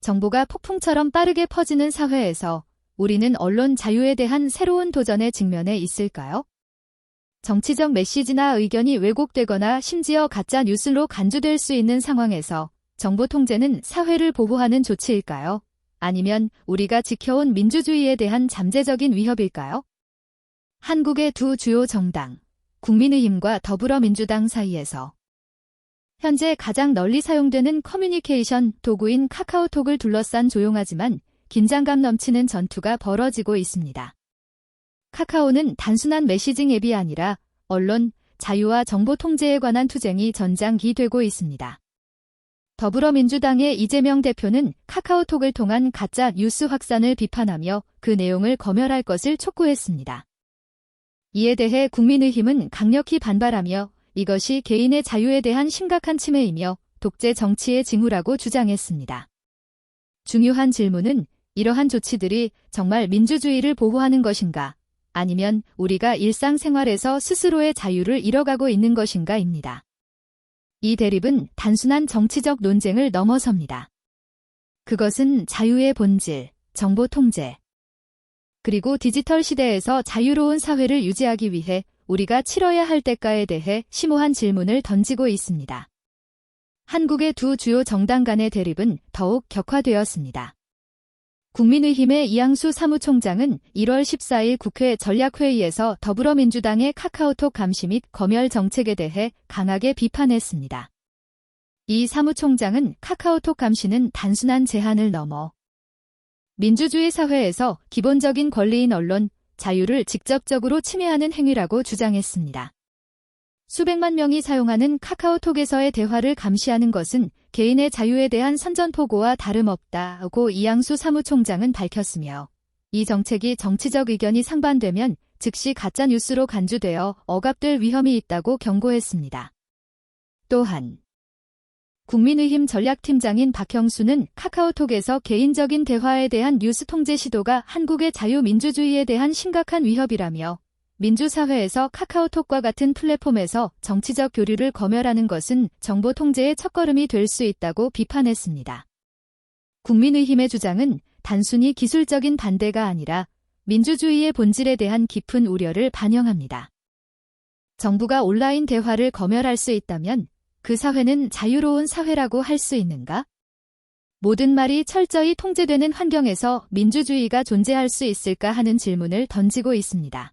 정보가 폭풍처럼 빠르게 퍼지는 사회에서 우리는 언론 자유에 대한 새로운 도전에 직면해 있을까요? 정치적 메시지나 의견이 왜곡되거나 심지어 가짜 뉴스로 간주될 수 있는 상황에서 정보 통제는 사회를 보호하는 조치일까요? 아니면 우리가 지켜온 민주주의에 대한 잠재적인 위협일까요? 한국의 두 주요 정당, 국민의힘과 더불어민주당 사이에서 현재 가장 널리 사용되는 커뮤니케이션 도구인 카카오톡을 둘러싼 조용하지만 긴장감 넘치는 전투가 벌어지고 있습니다. 카카오는 단순한 메시징 앱이 아니라 언론, 자유와 정보 통제에 관한 투쟁이 전장기되고 있습니다. 더불어민주당의 이재명 대표는 카카오톡을 통한 가짜 뉴스 확산을 비판하며 그 내용을 검열할 것을 촉구했습니다. 이에 대해 국민의힘은 강력히 반발하며 이것이 개인의 자유에 대한 심각한 침해이며 독재 정치의 징후라고 주장했습니다. 중요한 질문은 이러한 조치들이 정말 민주주의를 보호하는 것인가, 아니면 우리가 일상생활에서 스스로의 자유를 잃어가고 있는 것인가입니다. 이 대립은 단순한 정치적 논쟁을 넘어섭니다. 그것은 자유의 본질, 정보 통제, 그리고 디지털 시대에서 자유로운 사회를 유지하기 위해 우리가 치러야 할 대가에 대해 심오한 질문을 던지고 있습니다. 한국의 두 주요 정당 간의 대립은 더욱 격화되었습니다. 국민의힘의 이양수 사무총장은 1월 14일 국회 전략회의에서 더불어민주당의 카카오톡 감시 및 검열 정책에 대해 강하게 비판했습니다. 이 사무총장은 카카오톡 감시는 단순한 제한을 넘어 민주주의 사회에서 기본적인 권리인 언론, 자유를 직접적으로 침해하는 행위라고 주장했습니다. 수백만 명이 사용하는 카카오톡에서의 대화를 감시하는 것은 개인의 자유에 대한 선전포고와 다름없다고 이양수 사무총장은 밝혔으며 이 정책이 정치적 의견이 상반되면 즉시 가짜뉴스로 간주되어 억압될 위험이 있다고 경고했습니다. 또한 국민의힘 전략팀장인 박형수는 카카오톡에서 개인적인 대화에 대한 뉴스 통제 시도가 한국의 자유민주주의에 대한 심각한 위협이라며 민주사회에서 카카오톡과 같은 플랫폼에서 정치적 교류를 검열하는 것은 정보 통제의 첫걸음이 될 수 있다고 비판했습니다. 국민의힘의 주장은 단순히 기술적인 반대가 아니라 민주주의의 본질에 대한 깊은 우려를 반영합니다. 정부가 온라인 대화를 검열할 수 있다면 그 사회는 자유로운 사회라고 할 수 있는가? 모든 말이 철저히 통제되는 환경에서 민주주의가 존재할 수 있을까 하는 질문을 던지고 있습니다.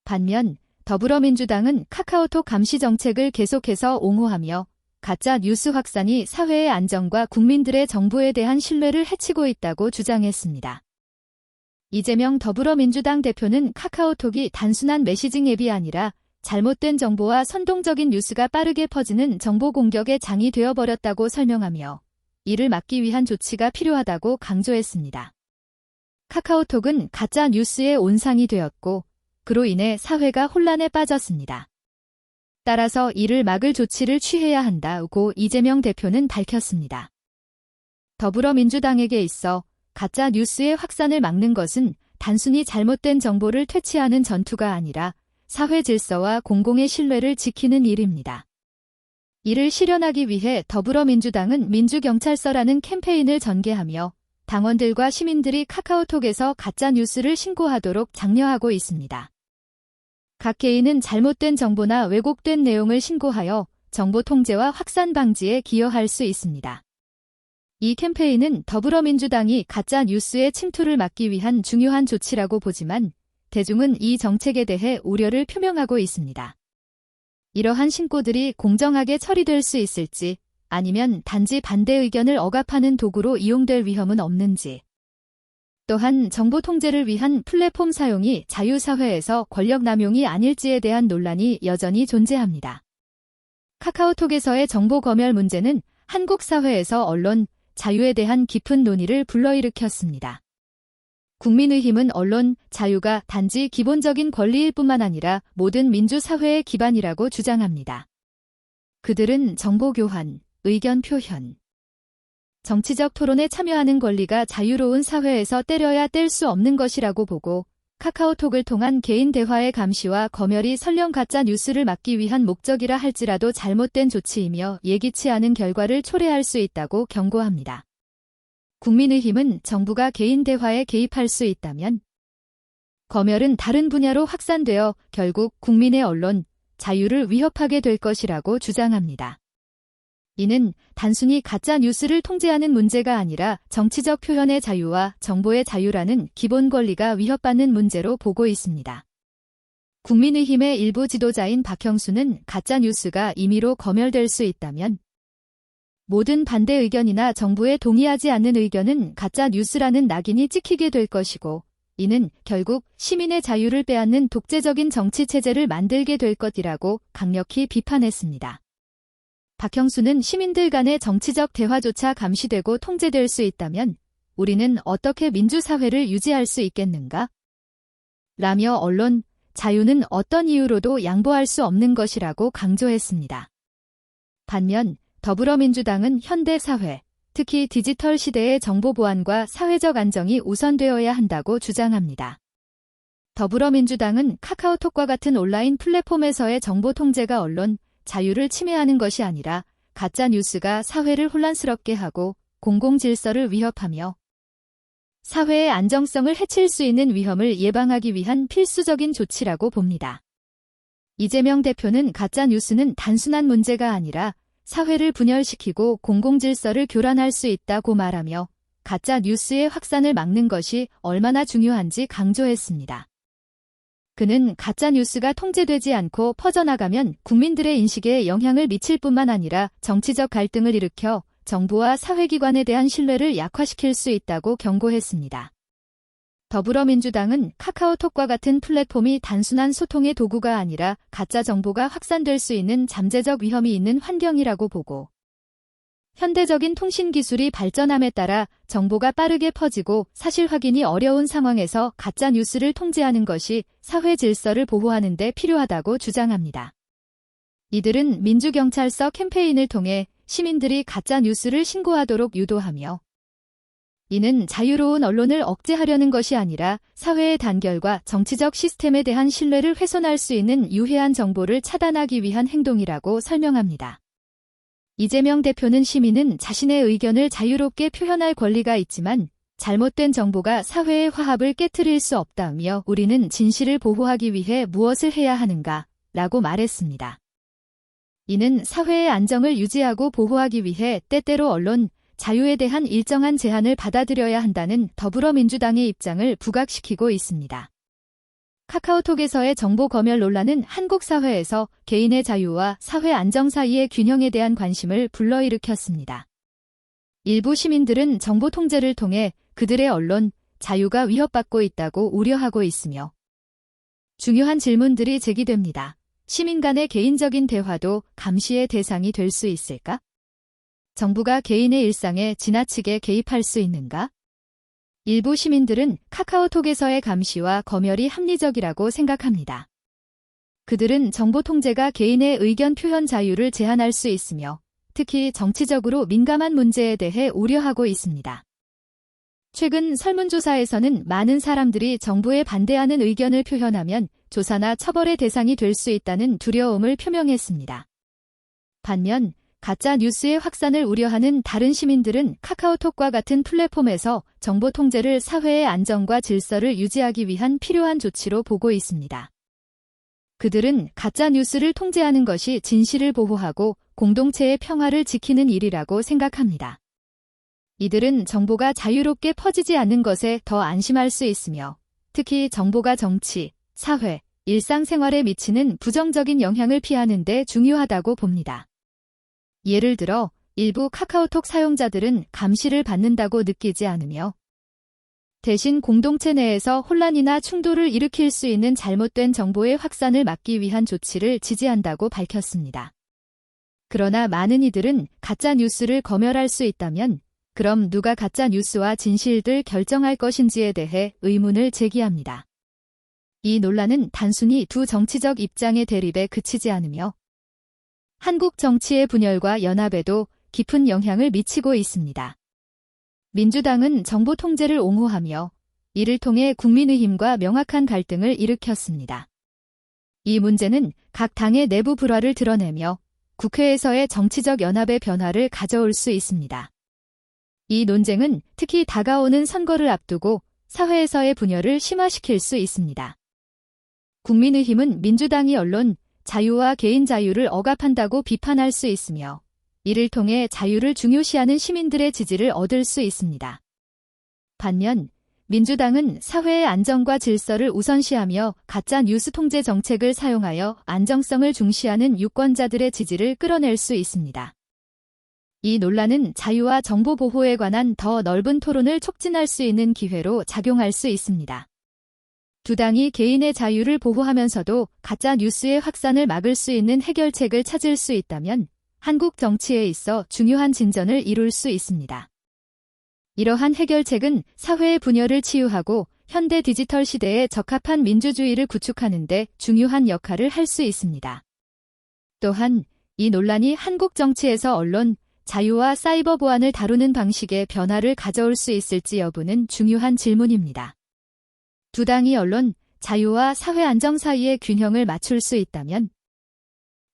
반면 더불어민주당은 카카오톡 감시 정책을 계속해서 옹호하며 가짜 뉴스 확산이 사회의 안정과 국민들의 정부에 대한 신뢰를 해치고 있다고 주장했습니다. 이재명 더불어민주당 대표는 카카오톡이 단순한 메시징 앱이 아니라 잘못된 정보와 선동적인 뉴스가 빠르게 퍼지는 정보 공격의 장이 되어버렸다고 설명하며 이를 막기 위한 조치가 필요하다고 강조했습니다. 카카오톡은 가짜 뉴스의 온상이 되었고 그로 인해 사회가 혼란에 빠졌습니다. 따라서 이를 막을 조치를 취해야 한다고 이재명 대표는 밝혔습니다. 더불어민주당에게 있어 가짜 뉴스의 확산을 막는 것은 단순히 잘못된 정보를 퇴치하는 전투가 아니라 사회 질서와 공공의 신뢰를 지키는 일입니다. 이를 실현하기 위해 더불어민주당은 민주경찰서라는 캠페인을 전개하며 당원들과 시민들이 카카오톡에서 가짜 뉴스를 신고하도록 장려하고 있습니다. 각 개인은 잘못된 정보나 왜곡된 내용을 신고하여 정보 통제와 확산 방지에 기여할 수 있습니다. 이 캠페인은 더불어민주당이 가짜 뉴스의 침투를 막기 위한 중요한 조치라고 보지만 대중은 이 정책에 대해 우려를 표명하고 있습니다. 이러한 신고들이 공정하게 처리될 수 있을지 아니면 단지 반대 의견을 억압하는 도구로 이용될 위험은 없는지, 또한 정보 통제를 위한 플랫폼 사용이 자유사회에서 권력 남용이 아닐지에 대한 논란이 여전히 존재합니다. 카카오톡에서의 정보 검열 문제는 한국 사회에서 언론, 자유에 대한 깊은 논의를 불러일으켰습니다. 국민의힘은 언론, 자유가 단지 기본적인 권리일 뿐만 아니라 모든 민주사회의 기반이라고 주장합니다. 그들은 정보 교환, 의견 표현, 정치적 토론에 참여하는 권리가 자유로운 사회에서 때려야 뗄 수 없는 것이라고 보고 카카오톡을 통한 개인 대화의 감시와 검열이 설령 가짜 뉴스를 막기 위한 목적이라 할지라도 잘못된 조치이며 예기치 않은 결과를 초래할 수 있다고 경고합니다. 국민의힘은 정부가 개인 대화에 개입할 수 있다면 검열은 다른 분야로 확산되어 결국 국민의 언론, 자유를 위협하게 될 것이라고 주장합니다. 이는 단순히 가짜 뉴스를 통제하는 문제가 아니라 정치적 표현의 자유와 정보의 자유라는 기본 권리가 위협받는 문제로 보고 있습니다. 국민의힘의 일부 지도자인 박형수는 가짜 뉴스가 임의로 검열될 수 있다면 모든 반대 의견이나 정부에 동의하지 않는 의견은 가짜 뉴스라는 낙인이 찍히게 될 것이고 이는 결국 시민의 자유를 빼앗는 독재적인 정치 체제를 만들게 될 것이라고 강력히 비판했습니다. 박형수는 시민들 간의 정치적 대화조차 감시되고 통제될 수 있다면 우리는 어떻게 민주사회를 유지할 수 있겠는가? 라며 언론, 자유는 어떤 이유로도 양보할 수 없는 것이라고 강조했습니다. 반면 더불어민주당은 현대사회, 특히 디지털 시대의 정보 보안과 사회적 안정이 우선되어야 한다고 주장합니다. 더불어민주당은 카카오톡과 같은 온라인 플랫폼에서의 정보 통제가 언론, 자유를 침해하는 것이 아니라 가짜 뉴스가 사회를 혼란스럽게 하고 공공질서를 위협하며 사회의 안정성을 해칠 수 있는 위험을 예방하기 위한 필수적인 조치라고 봅니다. 이재명 대표는 가짜 뉴스는 단순한 문제가 아니라 사회를 분열시키고 공공질서를 교란할 수 있다고 말하며 가짜 뉴스의 확산을 막는 것이 얼마나 중요한지 강조했습니다. 그는 가짜 뉴스가 통제되지 않고 퍼져나가면 국민들의 인식에 영향을 미칠 뿐만 아니라 정치적 갈등을 일으켜 정부와 사회기관에 대한 신뢰를 약화시킬 수 있다고 경고했습니다. 더불어민주당은 카카오톡과 같은 플랫폼이 단순한 소통의 도구가 아니라 가짜 정보가 확산될 수 있는 잠재적 위험이 있는 환경이라고 보고 현대적인 통신 기술이 발전함에 따라 정보가 빠르게 퍼지고 사실 확인이 어려운 상황에서 가짜 뉴스를 통제하는 것이 사회 질서를 보호하는 데 필요하다고 주장합니다. 이들은 민주경찰서 캠페인을 통해 시민들이 가짜 뉴스를 신고하도록 유도하며 이는 자유로운 언론을 억제하려는 것이 아니라 사회의 단결과 정치적 시스템에 대한 신뢰를 훼손할 수 있는 유해한 정보를 차단하기 위한 행동이라고 설명합니다. 이재명 대표는 시민은 자신의 의견을 자유롭게 표현할 권리가 있지만 잘못된 정보가 사회의 화합을 깨트릴 수 없다며 우리는 진실을 보호하기 위해 무엇을 해야 하는가 라고 말했습니다. 이는 사회의 안정을 유지하고 보호하기 위해 때때로 언론, 자유에 대한 일정한 제한을 받아들여야 한다는 더불어민주당의 입장을 부각시키고 있습니다. 카카오톡에서의 정보 검열 논란은 한국 사회에서 개인의 자유와 사회 안정 사이의 균형에 대한 관심을 불러일으켰습니다. 일부 시민들은 정보 통제를 통해 그들의 언론, 자유가 위협받고 있다고 우려하고 있으며 중요한 질문들이 제기됩니다. 시민 간의 개인적인 대화도 감시의 대상이 될 수 있을까? 정부가 개인의 일상에 지나치게 개입할 수 있는가? 일부 시민들은 카카오톡에서의 감시와 검열이 합리적이라고 생각합니다. 그들은 정보 통제가 개인의 의견 표현 자유를 제한할 수 있으며 특히 정치적으로 민감한 문제에 대해 우려하고 있습니다. 최근 설문조사에서는 많은 사람들이 정부에 반대하는 의견을 표현하면 조사나 처벌의 대상이 될 수 있다는 두려움을 표명했습니다. 반면 가짜 뉴스의 확산을 우려하는 다른 시민들은 카카오톡과 같은 플랫폼에서 정보 통제를 사회의 안정과 질서를 유지하기 위한 필요한 조치로 보고 있습니다. 그들은 가짜 뉴스를 통제하는 것이 진실을 보호하고 공동체의 평화를 지키는 일이라고 생각합니다. 이들은 정보가 자유롭게 퍼지지 않는 것에 더 안심할 수 있으며 특히 정보가 정치, 사회, 일상생활에 미치는 부정적인 영향을 피하는 데 중요하다고 봅니다. 예를 들어 일부 카카오톡 사용자들은 감시를 받는다고 느끼지 않으며 대신 공동체 내에서 혼란이나 충돌을 일으킬 수 있는 잘못된 정보의 확산을 막기 위한 조치를 지지한다고 밝혔습니다. 그러나 많은 이들은 가짜 뉴스를 검열할 수 있다면 그럼 누가 가짜 뉴스와 진실을 결정할 것인지에 대해 의문을 제기합니다. 이 논란은 단순히 두 정치적 입장의 대립에 그치지 않으며 한국 정치의 분열과 연합에도 깊은 영향을 미치고 있습니다. 민주당은 정보 통제를 옹호하며 이를 통해 국민의힘과 명확한 갈등을 일으켰습니다. 이 문제는 각 당의 내부 불화를 드러내며 국회에서의 정치적 연합의 변화를 가져올 수 있습니다. 이 논쟁은 특히 다가오는 선거를 앞두고 사회에서의 분열을 심화시킬 수 있습니다. 국민의힘은 민주당이 언론, 자유와 개인 자유를 억압한다고 비판할 수 있으며 이를 통해 자유를 중요시하는 시민들의 지지를 얻을 수 있습니다. 반면 민주당은 사회의 안정과 질서를 우선시하며 가짜 뉴스 통제 정책을 사용하여 안정성을 중시하는 유권자들의 지지를 끌어낼 수 있습니다. 이 논란은 자유와 정보 보호에 관한 더 넓은 토론을 촉진할 수 있는 기회로 작용할 수 있습니다. 두 당이 개인의 자유를 보호하면서도 가짜 뉴스의 확산을 막을 수 있는 해결책을 찾을 수 있다면 한국 정치에 있어 중요한 진전을 이룰 수 있습니다. 이러한 해결책은 사회의 분열을 치유하고 현대 디지털 시대에 적합한 민주주의를 구축하는 데 중요한 역할을 할 수 있습니다. 또한 이 논란이 한국 정치에서 언론, 자유와 사이버 보안을 다루는 방식의 변화를 가져올 수 있을지 여부는 중요한 질문입니다. 두 당이 언론, 자유와 사회 안정 사이의 균형을 맞출 수 있다면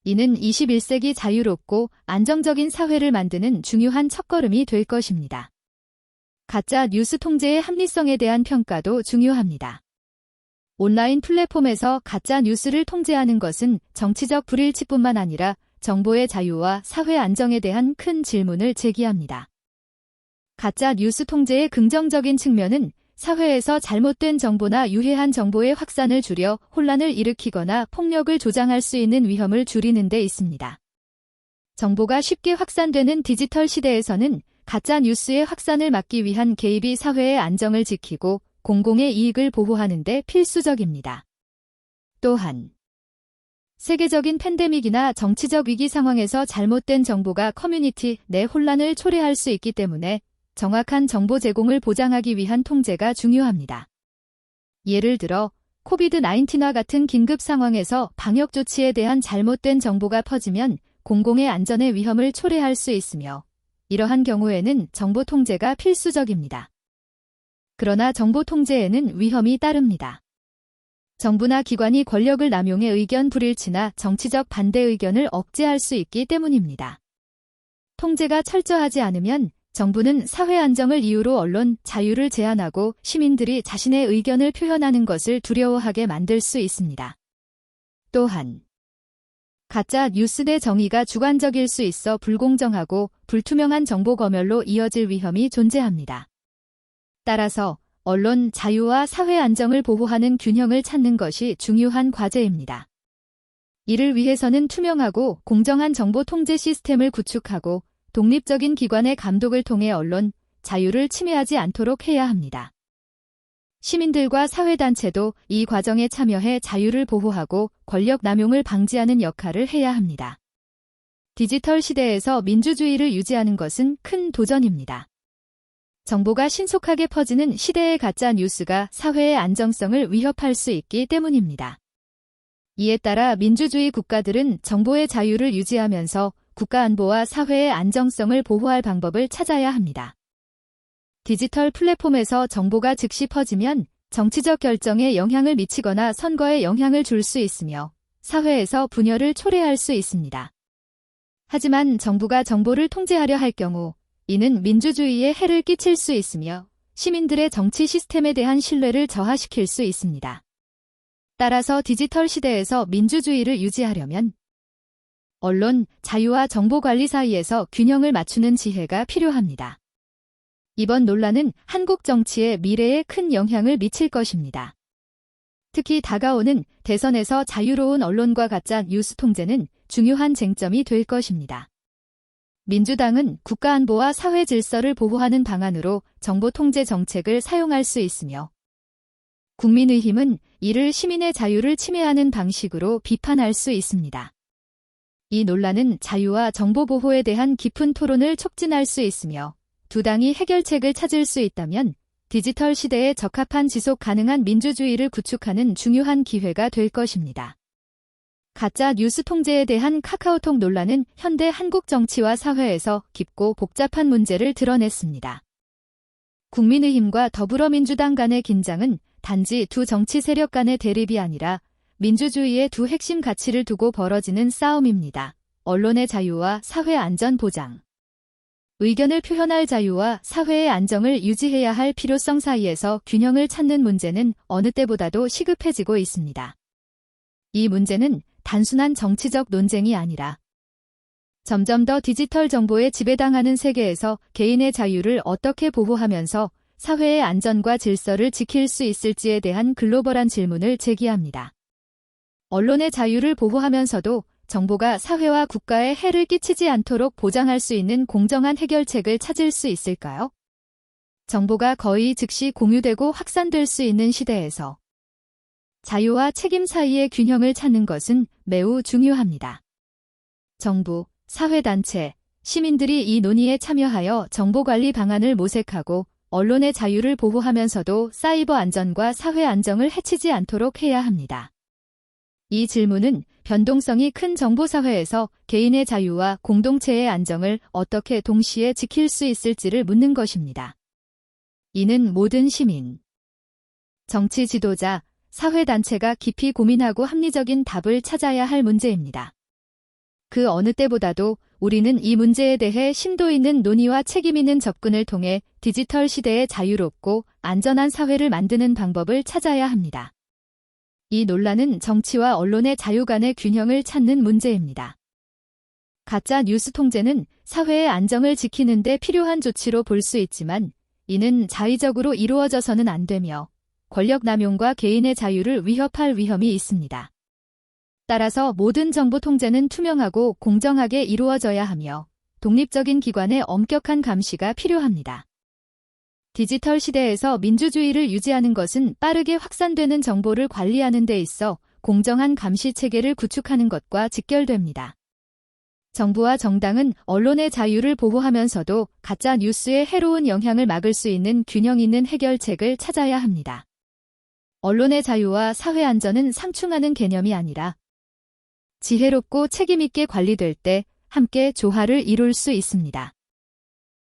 이는 21세기 자유롭고 안정적인 사회를 만드는 중요한 첫걸음이 될 것입니다. 가짜 뉴스 통제의 합리성에 대한 평가도 중요합니다. 온라인 플랫폼에서 가짜 뉴스를 통제하는 것은 정치적 불일치뿐만 아니라 정보의 자유와 사회 안정에 대한 큰 질문을 제기합니다. 가짜 뉴스 통제의 긍정적인 측면은 사회에서 잘못된 정보나 유해한 정보의 확산을 줄여 혼란을 일으키거나 폭력을 조장할 수 있는 위험을 줄이는 데 있습니다. 정보가 쉽게 확산되는 디지털 시대에서는 가짜 뉴스의 확산을 막기 위한 개입이 사회의 안정을 지키고 공공의 이익을 보호하는 데 필수적입니다. 또한 세계적인 팬데믹이나 정치적 위기 상황에서 잘못된 정보가 커뮤니티 내 혼란을 초래할 수 있기 때문에 정확한 정보 제공을 보장하기 위한 통제가 중요합니다. 예를 들어 코비드-19와 같은 긴급 상황에서 방역 조치에 대한 잘못된 정보가 퍼지면 공공의 안전에 위험을 초래할 수 있으며 이러한 경우에는 정보 통제가 필수적입니다. 그러나 정보 통제에는 위험이 따릅니다. 정부나 기관이 권력을 남용해 의견 불일치나 정치적 반대 의견을 억제할 수 있기 때문입니다. 통제가 철저하지 않으면 정부는 사회 안정을 이유로 언론 자유를 제한하고 시민들이 자신의 의견을 표현하는 것을 두려워하게 만들 수 있습니다. 또한 가짜 뉴스 내 정의가 주관적일 수 있어 불공정하고 불투명한 정보 검열로 이어질 위험이 존재합니다. 따라서 언론 자유와 사회 안정을 보호하는 균형을 찾는 것이 중요한 과제입니다. 이를 위해서는 투명하고 공정한 정보 통제 시스템을 구축하고 독립적인 기관의 감독을 통해 언론 자유를 침해하지 않도록 해야 합니다. 시민들과 사회단체도 이 과정에 참여해 자유를 보호하고 권력 남용을 방지하는 역할을 해야 합니다. 디지털 시대에서 민주주의를 유지하는 것은 큰 도전입니다. 정보가 신속하게 퍼지는 시대의 가짜 뉴스가 사회의 안정성을 위협할 수 있기 때문입니다. 이에 따라 민주주의 국가들은 정보의 자유를 유지하면서 국가 안보와 사회의 안정성을 보호할 방법을 찾아야 합니다. 디지털 플랫폼에서 정보가 즉시 퍼지면 정치적 결정에 영향을 미치거나 선거에 영향을 줄 수 있으며 사회에서 분열을 초래할 수 있습니다. 하지만 정부가 정보를 통제하려 할 경우 이는 민주주의에 해를 끼칠 수 있으며 시민들의 정치 시스템에 대한 신뢰를 저하시킬 수 있습니다. 따라서 디지털 시대에서 민주주의를 유지하려면 언론, 자유와 정보 관리 사이에서 균형을 맞추는 지혜가 필요합니다. 이번 논란은 한국 정치의 미래에 큰 영향을 미칠 것입니다. 특히 다가오는 대선에서 자유로운 언론과 가짜 뉴스 통제는 중요한 쟁점이 될 것입니다. 민주당은 국가안보와 사회 질서를 보호하는 방안으로 정보 통제 정책을 사용할 수 있으며 국민의힘은 이를 시민의 자유를 침해하는 방식으로 비판할 수 있습니다. 이 논란은 자유와 정보 보호에 대한 깊은 토론을 촉진할 수 있으며 두 당이 해결책을 찾을 수 있다면 디지털 시대에 적합한 지속 가능한 민주주의를 구축하는 중요한 기회가 될 것입니다. 가짜 뉴스 통제에 대한 카카오톡 논란은 현대 한국 정치와 사회에서 깊고 복잡한 문제를 드러냈습니다. 국민의힘과 더불어민주당 간의 긴장은 단지 두 정치 세력 간의 대립이 아니라 민주주의의 두 핵심 가치를 두고 벌어지는 싸움입니다. 언론의 자유와 사회 안전 보장. 의견을 표현할 자유와 사회의 안정을 유지해야 할 필요성 사이에서 균형을 찾는 문제는 어느 때보다도 시급해지고 있습니다. 이 문제는 단순한 정치적 논쟁이 아니라 점점 더 디지털 정보에 지배당하는 세계에서 개인의 자유를 어떻게 보호하면서 사회의 안전과 질서를 지킬 수 있을지에 대한 글로벌한 질문을 제기합니다. 언론의 자유를 보호하면서도 정보가 사회와 국가에 해를 끼치지 않도록 보장할 수 있는 공정한 해결책을 찾을 수 있을까요? 정보가 거의 즉시 공유되고 확산될 수 있는 시대에서 자유와 책임 사이의 균형을 찾는 것은 매우 중요합니다. 정부, 사회단체, 시민들이 이 논의에 참여하여 정보관리 방안을 모색하고 언론의 자유를 보호하면서도 사이버 안전과 사회 안정을 해치지 않도록 해야 합니다. 이 질문은 변동성이 큰 정보사회에서 개인의 자유와 공동체의 안정을 어떻게 동시에 지킬 수 있을지를 묻는 것입니다. 이는 모든 시민, 정치 지도자, 사회단체가 깊이 고민하고 합리적인 답을 찾아야 할 문제입니다. 그 어느 때보다도 우리는 이 문제에 대해 심도 있는 논의와 책임 있는 접근을 통해 디지털 시대의 자유롭고 안전한 사회를 만드는 방법을 찾아야 합니다. 이 논란은 정치와 언론의 자유 간의 균형을 찾는 문제입니다. 가짜 뉴스 통제는 사회의 안정을 지키는 데 필요한 조치로 볼 수 있지만 이는 자의적으로 이루어져서는 안 되며 권력 남용과 개인의 자유를 위협할 위험이 있습니다. 따라서 모든 정보 통제는 투명하고 공정하게 이루어져야 하며 독립적인 기관의 엄격한 감시가 필요합니다. 디지털 시대에서 민주주의를 유지하는 것은 빠르게 확산되는 정보를 관리하는 데 있어 공정한 감시 체계를 구축하는 것과 직결됩니다. 정부와 정당은 언론의 자유를 보호하면서도 가짜 뉴스의 해로운 영향을 막을 수 있는 균형 있는 해결책을 찾아야 합니다. 언론의 자유와 사회 안전은 상충하는 개념이 아니라 지혜롭고 책임 있게 관리될 때 함께 조화를 이룰 수 있습니다.